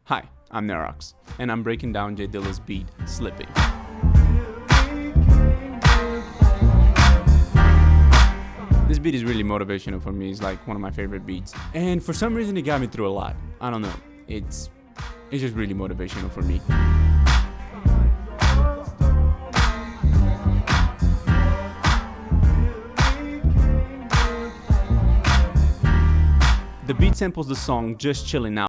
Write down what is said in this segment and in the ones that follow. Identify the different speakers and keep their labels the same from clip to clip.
Speaker 1: Hi, I'm Narokx, and I'm breaking down J Dilla's beat, Slippin. This beat is really motivational for me. It's like one of my favorite beats. And for some reason it got me through a lot. I don't know. It's just really motivational for me. The beat samples the song Just Chillin' Out.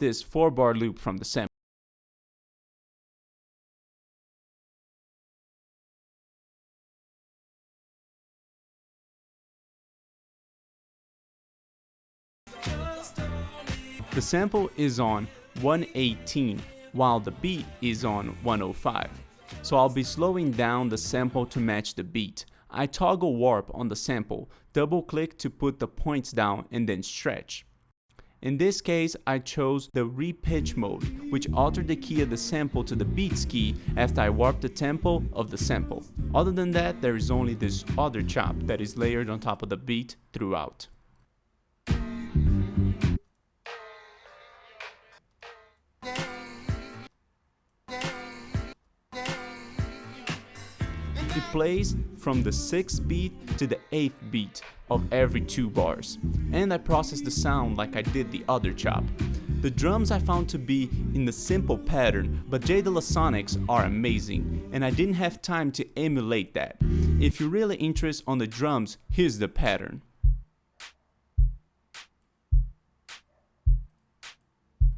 Speaker 1: This 4-bar loop from the sample. The sample is on 118 while the beat is on 105. So I'll be slowing down the sample to match the beat. I toggle warp on the sample, double click to put the points down and then stretch. In this case, I chose the repitch mode, which altered the key of the sample to the beat's key after I warped the tempo of the sample. Other than that, there is only this other chop that is layered on top of the beat throughout. It plays from the 6th beat to the 8th beat of every 2 bars, and I process the sound like I did the other chop. The drums I found to be in the simple pattern, but J Dilla sonics are amazing, and I didn't have time to emulate that. If you're really interested on the drums, here's the pattern.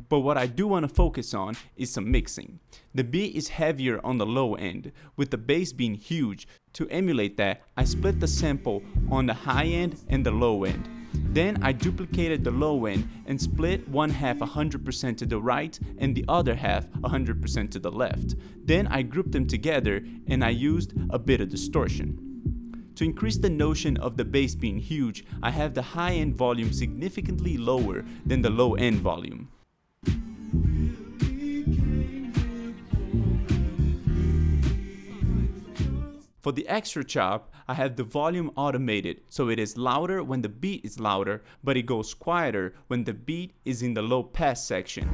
Speaker 1: But what I do want to focus on is some mixing. The beat is heavier on the low end, with the bass being huge. To emulate that, I split the sample on the high end and the low end. Then I duplicated the low end and split one half 100% to the right and the other half 100% to the left. Then I grouped them together and I used a bit of distortion. To increase the notion of the bass being huge, I have the high end volume significantly lower than the low end volume. For the extra chop, I have the volume automated, so it is louder when the beat is louder, but it goes quieter when the beat is in the low pass section.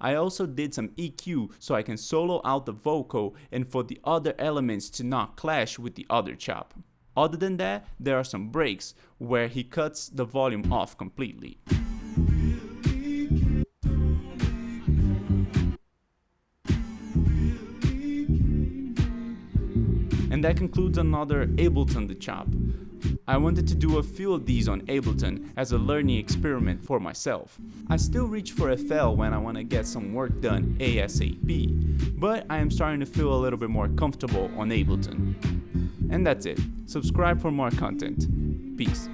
Speaker 1: I also did some EQ so I can solo out the vocal and for the other elements to not clash with the other chop. Other than that, there are some breaks where he cuts the volume off completely. And that concludes another Ableton the chop. I wanted to do a few of these on Ableton as a learning experiment for myself. I still reach for FL when I want to get some work done ASAP, but I am starting to feel a little bit more comfortable on Ableton. And that's it. Subscribe for more content. Peace.